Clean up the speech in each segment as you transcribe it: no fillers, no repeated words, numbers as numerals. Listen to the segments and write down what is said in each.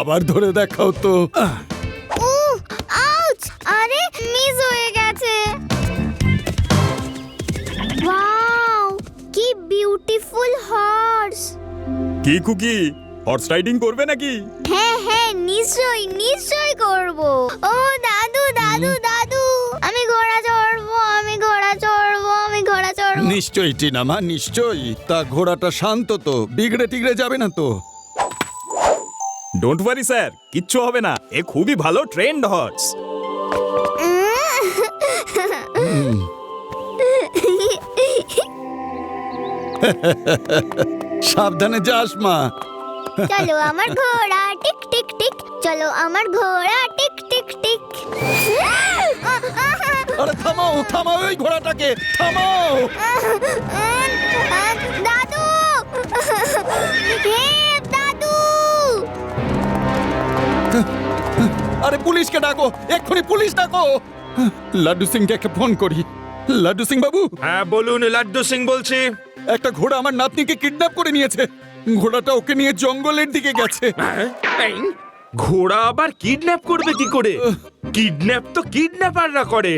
আবার ধরে দেখাও তো। আউচ! আরে মিস হয়ে গেছে। ওয়াও, কি বিউটিফুল হর্স। কি কুকি, হর্স রাইডিং করবে নাকি? হ্যাঁ হ্যাঁ, নিশ্চয়ই নিশ্চয়ই করব। ও দাদু দাদু দাদু, আমি ঘোড়া চড়বো, আমি ঘোড়া চড়বো, আমি ঘোড়া চড়বো। নিশ্চয়ই টিনামা, নিশ্চয়ই। তা ঘোড়াটা শান্ত তো, বিগড়ে টিগড়ে যাবে না তো? ডোন্ট ওয়ারি স্যার, কিচ্ছু হবে না। এ খুবই ভালো ট্রেন্ড হর্স। সাবধানে যাস মা। চলো আমার ঘোড়া টিক টিক টিক, চলো আমার ঘোড়া টিক টিক টিক। আরে থামাও থামাও ওই ঘোড়াটাকে, থামাও। দাদু, হে দাদু। আরে পুলিশকে ডাকো, এক্ষুনি পুলিশ ডাকো। লাড্ডু সিংকে একটা ফোন করি। লাড্ডু সিং বাবু, হ্যাঁ বলুন, লাড্ডু সিং বলছি। একটা ঘোড়া আমার নাতনিকে কিডন্যাপ করে নিয়েছে। ঘোড়াটা ওকে নিয়ে জঙ্গলের দিকে গেছে। এই, ঘোড়া আবার কিডন্যাপ করবে কি করে? কিডন্যাপ তো কিডন্যাপাররা করে।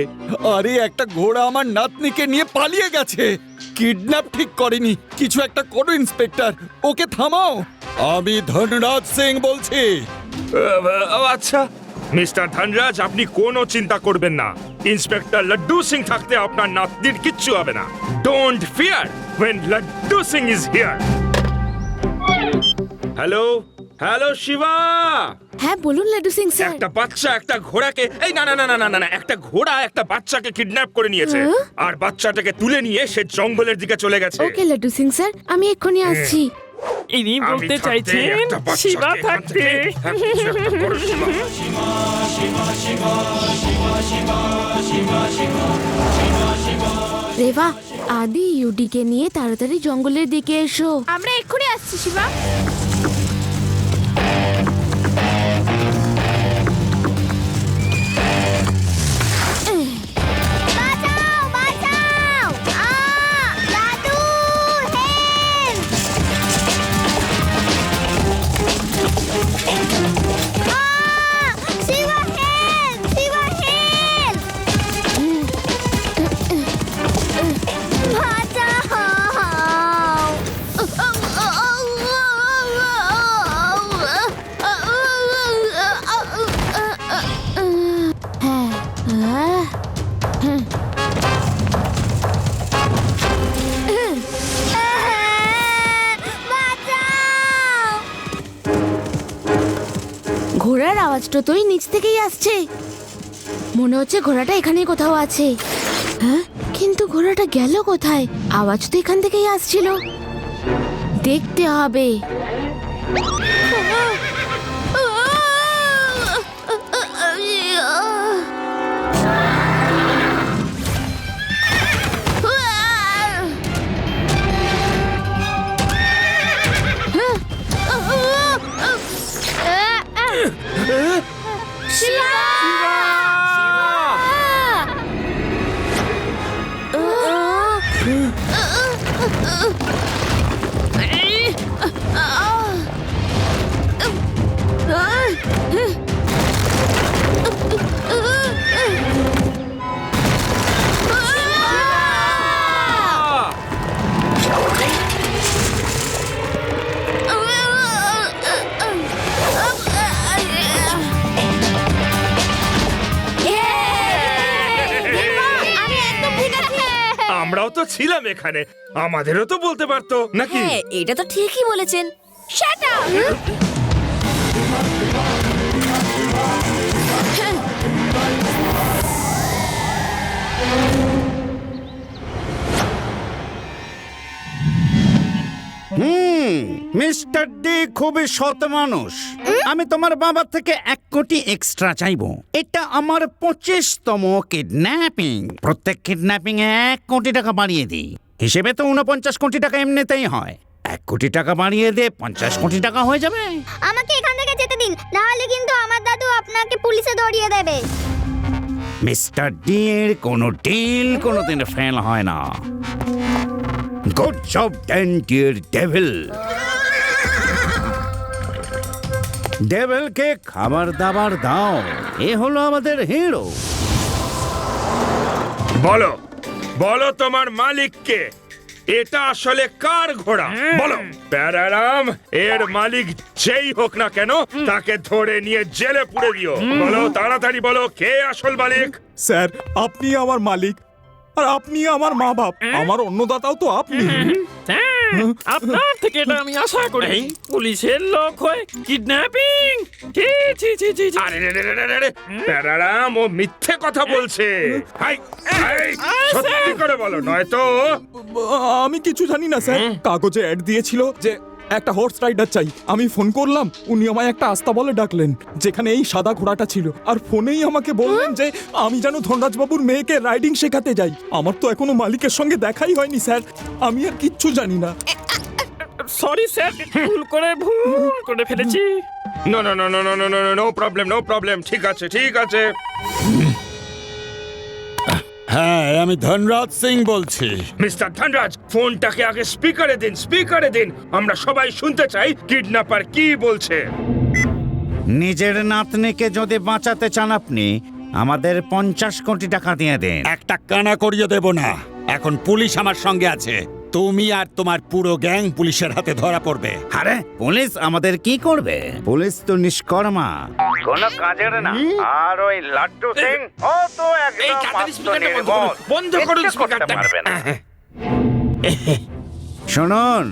আরে একটা ঘোড়া আমার নাতনিকে নিয়ে পালিয়ে গেছে। কিডন্যাপ ঠিক করেনি, কিছু একটা করো ইন্সপেক্টর, ওকে থামাও। আমি ধনরাজ সিং বলছি। আচ্ছা মিস্টার ধনরাজ, আপনি কোনো চিন্তা করবেন না। ইন্সপেক্টর লাড্ডু সিং থাকতে আপনার নাতনির কিচ্ছু হবে না। Don't fear when Laddu Singh is here. Hello hello Shiva. হ্যাঁ বলুন লাড্ডু সিং স্যার। একটা বাচ্চা একটা ঘোড়াকে, এই না না না না না না, একটা ঘোড়া একটা বাচ্চাকে কিডন্যাপ করে নিয়েছে। আর বাচ্চাটাকে তুলে নিয়ে সে জঙ্গলের দিকে চলে গেছে। ওকে লাড্ডু সিং স্যার, আমি এক্ষুনি আসছি। ইনি আমি বলতে থাকতে চাইছেন একটা বাচ্চাকে শিবা এখান থাকতে। থেকে- হ্যাঁ, কিছু একটা করো, শিবা। রেবা, আদি ইউডিকে নিয়ে তাড়াতাড়ি জঙ্গলের দিকে এসো। আমরা এক্ষুনি আসছি শিবা। বাঁচাও বাঁচাও, দাদু help. Shiva help, Shiva help, ঘোড়ার আওয়াজটা তো এই নিচ থেকেই আসছে। মনে হচ্ছে ঘোড়াটা এখানেই কোথাও আছে। হ্যাঁ, কিন্তু ঘোড়াটা গেল কোথায়? আওয়াজ তো এখান থেকেই আসছিল। দেখতে হবে। আমরাও তো ছিলাম এখানে, আমাদেরও তো বলতে পারতো নাকি? হ্যাঁ, এটা তো ঠিকই বলেছেন। Shut up! মিস্টার ডি খুবই সৎ মানুষ। আমি তোমার বাবা থেকে 1 কোটি এক্সট্রা চাইবো। এটা আমার 25তম কিডন্যাপিং। প্রত্যেক কিডন্যাপিং এ 1 কোটি টাকা বাড়িয়ে দিই। হিসেবে তো 49 কোটি টাকা এমনিতেই হয়। 1 কোটি টাকা বাড়িয়ে দে, 50 কোটি টাকা হয়ে যাবে। আমাকে এখান থেকে যেতে দিন, নাহলে কিন্তু আমার দাদু আপনাকে পুলিশে ধরিয়ে দেবে। মিস্টার ডি এর কোনো ডিল কোনোদিন ফেল হয় না। Good job done dear devil. ডেভিলকে খাবার দাবার দাও, এ হলো আমাদের হিরো। বলো বলো তোমার মালিককে, এটা আসলে কার ঘোড়া বলো। প্যারারাম, এর মালিক যেই হোক না কেন তাকে ধরে নিয়ে জেলে পুরে দিও। বলো তাড়াতাড়ি বলো, কে আসল মালিক? স্যার, আপনি আমার মালিক, আর আপনি আমার মা বাপ, আমার অন্নদাতাও তো আপনি। আপনার থেকে এটা আমি আশা করি। পুলিশের লোক হয়ে কিডন্যাপিং! ছি ছি ছি ছি ছি। আরে রে রে রে রে রে, প্যারারাম ও মিথ্যে কথা বলছে। হাই, হাই, সত্যি করে বলো, নয়তো আমি কিছু জানি না স্যার। কাগজে অ্যাড দিয়েছিল যে একটা হর্স রাইডার চাই। আমি ফোন করলাম, উনি আমায় একটা আস্তাবলে ডাকলেন যেখানে এই সাদা ঘোড়াটা ছিল, আর ফোনেই আমাকে বললেন যে আমি যেন ধনরাজবাবুর মেয়েকে রাইডিং শেখাতে যাই। আমার তো এখনো মালিকের সঙ্গে দেখাই হয়নি স্যার, আমি আর কিচ্ছু জানি না। সরি স্যার, ভুল করে ফেলেছি। No no no no no no no no problem, no problem. ঠিক আছে ঠিক আছে। হ্যাঁ, আমি ধনরাজ সিং বলছি। মিস্টার ধনরাজ, ফোনটাকে আগে স্পিকারে দিন, স্পিকারে দিন। আমরা সবাই শুনতে চাই কিডন্যাপার কি বলছে। নিজের নাতনিকে যদি বাঁচাতে চান আপনি আমাদের 50 কোটি টাকা দিয়ে দেন। একটা কানা করিয়ে দেব না। এখন পুলিশ আমার সঙ্গে আছে, তুমি আর তোমার পুরো গ্যাং পুলিশের হাতে ধরা পড়বে। আরে পুলিশ আমাদের কি করবে? পুলিশ তো নিষ্কর্মা, কোনো কাজের না। আর ওই লাড্ডু সিং, ও তো একদম বন্ধ করুন স্পিকারটা। শুনুন,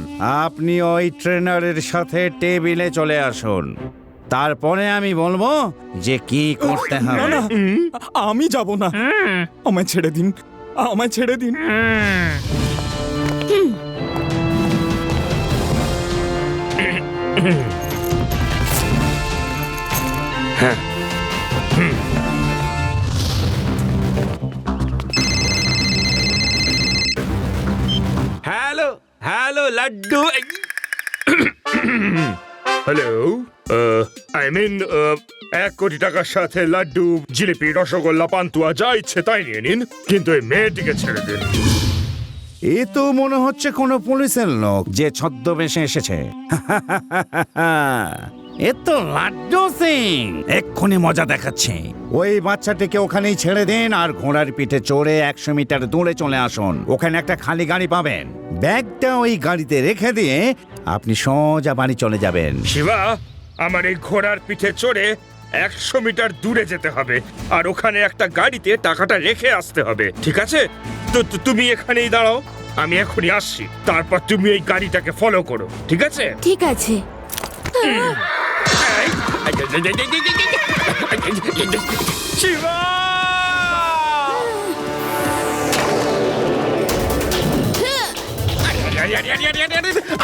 আপনি ওই ট্রেনারের সাথে টেবিলে চলে আসুন, তারপরে আমি বলবো যে কি করতে না হবে। না, আমি যাব না, আমায় ছেড়ে দিন, আমায় ছেড়ে দিন। Hello hello Laddu. Hello, I mean 1 crore টাকার সাথে লাড্ডু, জিলিপি, রসগোল্লা, পান্তুয়া যা ইচ্ছে তাই নিয়ে নিন, কিন্তু এই মেয়েটিকে ছেড়ে দিন। এ তো মনে হচ্ছে কোনো পুলিশের লোক যে ছদ্মবেশে এসেছে। এ তো লাড্ডু সিং, এক্ষুনি মজা দেখাচ্ছে। ওই বাচ্চাটিকে ওখানেই ছেড়ে দিন আর ঘোড়ার পিঠে চড়ে 100 মিটার দূরে চলে আসুন। ওখানে একটা খালি গাড়ি পাবেন, ব্যাগটা ওই গাড়িতে রেখে দিয়ে আপনি সোজা বাড়ি চলে যাবেন। শিবা, আমার এই ঘোড়ার পিঠে চড়ে 100 মিটার দূরে যেতে হবে, আর ওখানে একটা গাড়িতে টাকাটা রেখে আসতে হবে, ঠিক আছে? তো তুমি এখানেই দাঁড়াও, আমি এখনই আসছি। তারপর তুমি এই গাড়িটাকে ফলো করো, ঠিক আছে? ঠিক আছে। শিবা!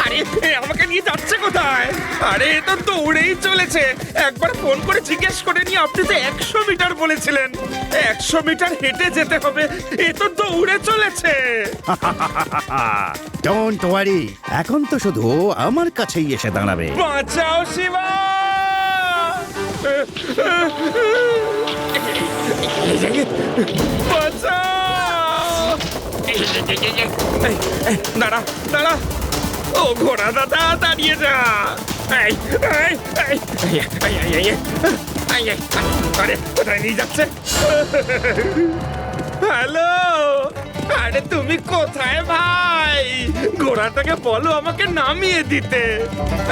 আরে আমাকে নিয়ে যাচ্ছে কোথায়? আরে এ তো দৌড়েই চলেছে। একবার ফোন করে জিজ্ঞেস করে নি, আপনি তো 100 মিটার বলেছিলেন। 100 মিটার হেঁটে যেতে হবে, এ তো দৌড়ে চলেছে। ডোন্ট ওয়ারি, এখন তো শুধু আমার কাছেই এসে দাঁড়াবে। বাঁচাও শিবা! বাঁচাও! দাঁড়া দাঁড়া, ও ঘোড়া দাদা দাঁড়িয়ে যা। এই, এই, এই, এই, এই, এই, এই, এই, এই, আরে কোথায় নিয়ে যাচ্ছে? হ্যালো, আরে তুমি কোথায় ভাই? ঘোড়াটাকে বলো আমাকে নামিয়ে দিতে।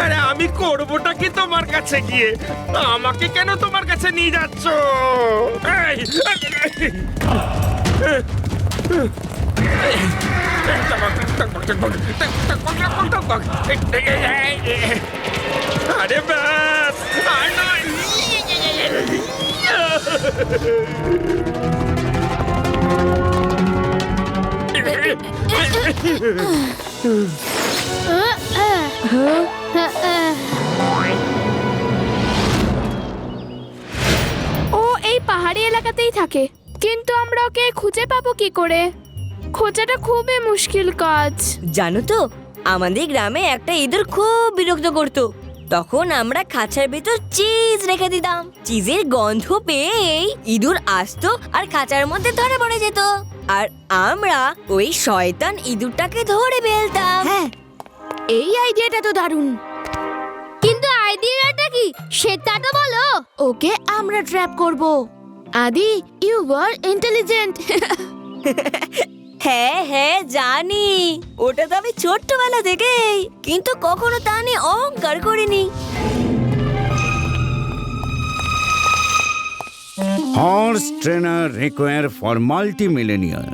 আরে আমি করবোটা কি তোমার কাছে গিয়ে? আমাকে কেন তোমার কাছে নিয়ে যাচ্ছ? এই, আরে ব্যাস, আর নয়। ও এই পাহাড়ি এলাকাতেই থাকে, কিন্তু আমরা ওকে খুঁজে পাবো কি করে? খোঁজাটা খুবই মুশকিল কাজ। জানো তো, আমাদের গ্রামে একটা ইঁদুর খুব বিরক্ত করতো। তখন আমরা খাঁচার ভেতর চিজ রেখে দিতাম। চিজের গন্ধ পেয়েই ইঁদুর আসতো আর খাঁচার মধ্যে ধরে পড়ে যেত, আর আমরা ওই শয়তান ইঁদুরটাকে ধরে ফেলতাম। হ্যাঁ, এই আইডিয়াটা তো দারুণ। কিন্তু আইডিয়াটা কি সেটা তো বলো। ওকে আমরা ট্র্যাপ করব। আদি, ইউ ওয়ার ইন্টেলিজেন্ট। হ্যাঁ হ্যাঁ জানি, ওটা তো আমি ছোট্টবেলা থেকেই, কিন্তু কখনো তা নিয়ে অহংকার করিনি। Horse trainer require for multimillionaire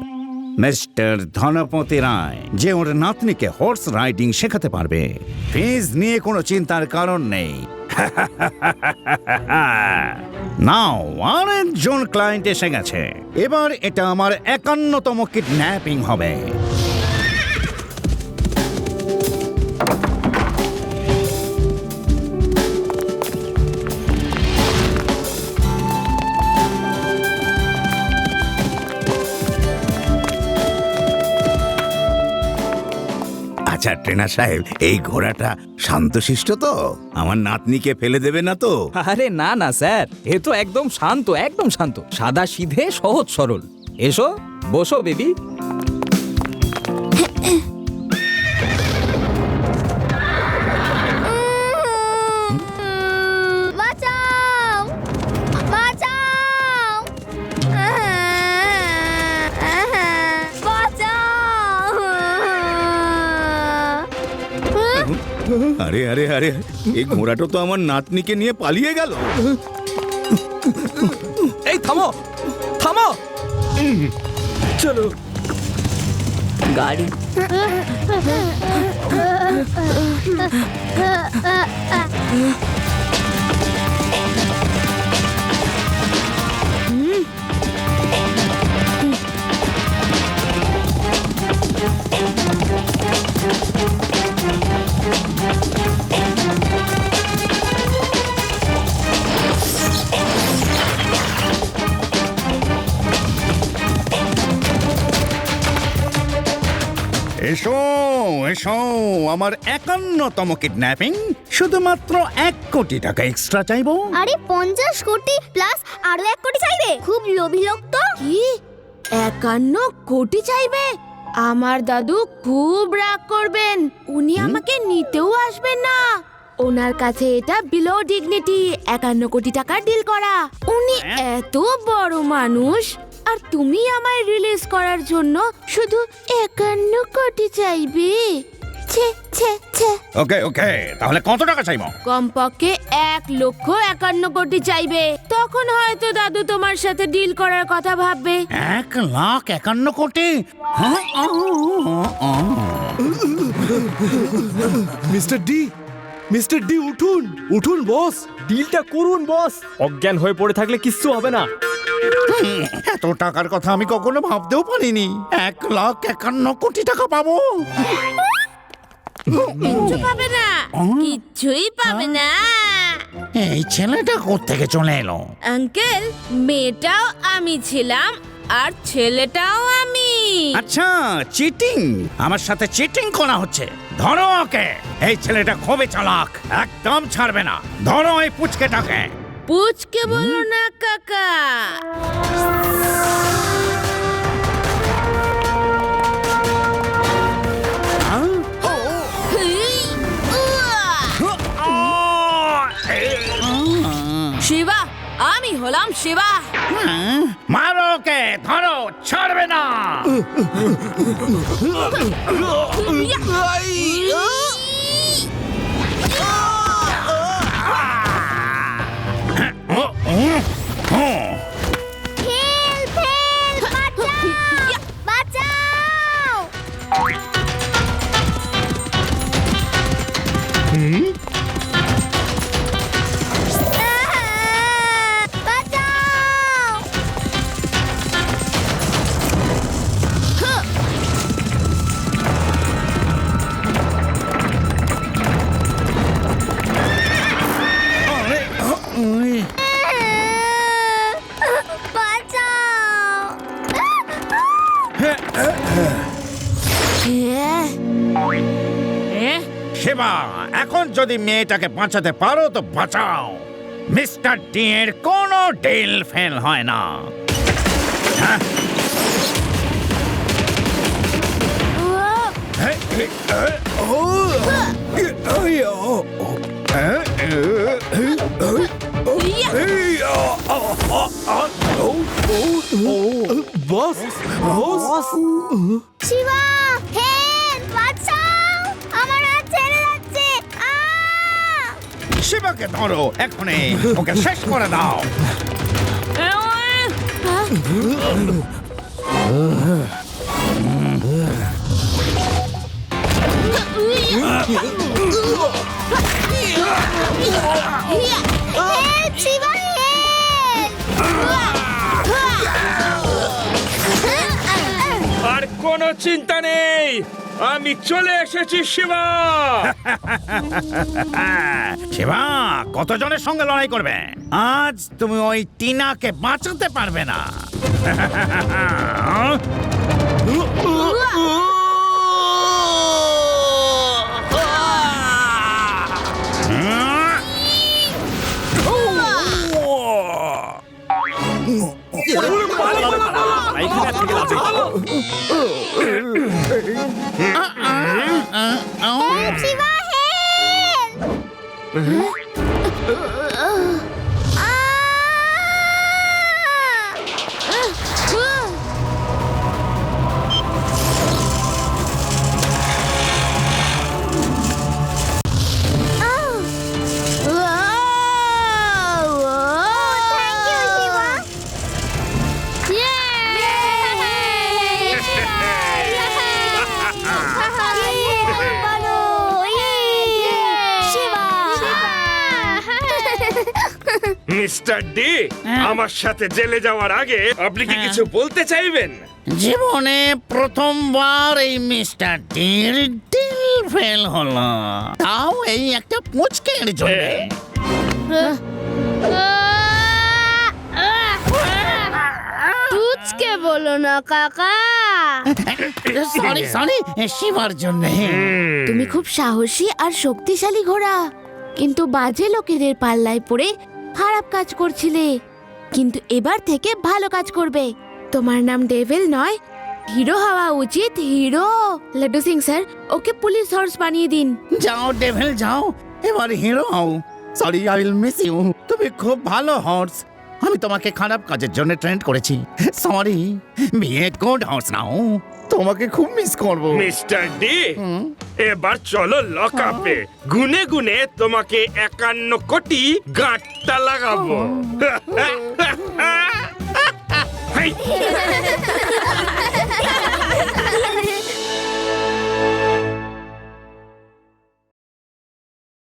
mister Dhanpati Roy, যে ওর নাতনিকে হর্স রাইডিং শেখাতে পারবে। ফিজ নিয়ে কোনো চিন্তার কারণ নেই। নাও আরেকজন ক্লায়েন্ট এসে গেছে। এবার এটা আমার 51তম কিডন্যাপিং হবে। আচ্ছা ট্রেনার সাহেব, এই ঘোড়াটা শান্তশিষ্ট তো? আমার নাতনিকে ফেলে দেবে না তো? আরে না না স্যার, এ তো একদম শান্ত, একদম শান্ত, সাদা সিধে, সহজ সরল। এসো, বসো বেবি। বাঁচাও, বাঁচাও, বাঁচাও। আরে আরে আরে, এই ঘোড়াটা তো আমার নাতনিকে নিয়ে পালিয়ে গেল। এই থামো, থামো। চলো। গাড়ি এসো এসো, আমার 51তম কিডন্যাপিং। শুধুমাত্র 1 কোটি টাকা এক্সট্রা চাইবো। আরে 50 কোটি প্লাস আরো 1 কোটি চাইবে? খুব লোভী লোক তো। কি 51 কোটি চাইবে? আমার দাদু খুব রাগ করবেন, উনি আমাকে নিতেও আসবেন না। ওনার কাছে এটা বিলো ডিগনিটি 51 কোটি টাকার ডিল করা। উনি এত বড় মানুষ, আর তুমি আমায় রিলিজ করার জন্য শুধু 51 কোটি চাইবে? ছে ছে ছে। ওকে ওকে, তাহলে কত টাকা চাইবো? কমপক্ষে 1,51 কোটি চাইবে, তখন হয়তো দাদু তোমার সাথে ডিল করার কথা ভাববে। 1,51 কোটি? হ্যাঁ? মিস্টার ডি, মিস্টার ডি, উঠুন উঠুন বস, ডিলটা করুন বস। অজ্ঞান হয়ে পড়ে থাকলে কিচ্ছু হবে না। এত টাকার কথা আমি কখনো ভাবতেও পারিনি। 1,51 কোটি টাকা পাবো। কিচ্ছু পাবে না, কিচ্ছুই পাবে না। এই ছেলেটা কোত্থেকে চলে এলো? আঙ্কেল, মেয়েটাও আমি ছিলাম আর ছেলেটাও আমি। আচ্ছা, চিটিং, আমার সাথে চিটিং করা হচ্ছে। ধরো ওকে। এই ছেলেটা খুবই চালাক, একদম ছাড়বে না। ধরো এই পুচকেটাকে। পুচকে বলো না কাকা। শিবা, আমি হলাম শিবা। মারো ওকে, ধরো, ছাড়বে না। হেল্প, হেল্প, বাঁচাও, বাঁচাও। বাঁচাও। শিবা, এখন যদি মেয়েটাকে বাঁচাতে পারো তো বাঁচাও। মিস্টার ডি এর কোনো ডিল ফেল হয় না। হ্যাঁ? বস বস শিবা হেল্প বাঁচাও আমার হাত ছেড়ে যাচ্ছে শিবাকে ধরো এখনই, ওকে শেষ করে দাও। হেল্প শিবা আর কোনো চিন্তা নেই, আমি চলে এসেছি শিবা। শিবা কতজনের সঙ্গে লড়াই করবে? আজ তুমি ওই টিনাকে বাঁচাতে পারবে না। শিবা মিস্টার ডি, আমার সাথে জেলে যাওয়ার আগে আপনি কি কিছু বলতে চাইবেন? জীবনে প্রথমবার এই মিস্টার ডির ডিল ফেল হলো, তাও এই একটা পুচকের জন্য। তুচকে বলো না কাকা। সরি সরি, শিবার জন্য। তুমি খুব সাহসী আর শক্তিশালী ঘোড়া, কিন্তু বাজে লোকেদের পাল্লায় পড়ে খারাপ কাজ করছিলে, কিন্তু এবার থেকে ভালো কাজ করবে। তোমার নাম ডেভিল নয়, হিরো হওয়া উচিত, hero. Laddu Singh sir, okay police horse বানিয়ে দিন। যাও ডেভিল যাও, এবার হিরো হও। Sorry, I will miss you. তুমি খুব ভালো হর্স, আমি তোমাকে খারাপ কাজের জন্য ট্রেন্ড করেছি। Sorry, be a good horse now. তোমাকে খুব মিস করব। মিস্টার ডি, এবার চলো লক আপে, গুনে গুনে তোমাকে 51 কোটি গাঁটটা লাগাবো। হেই,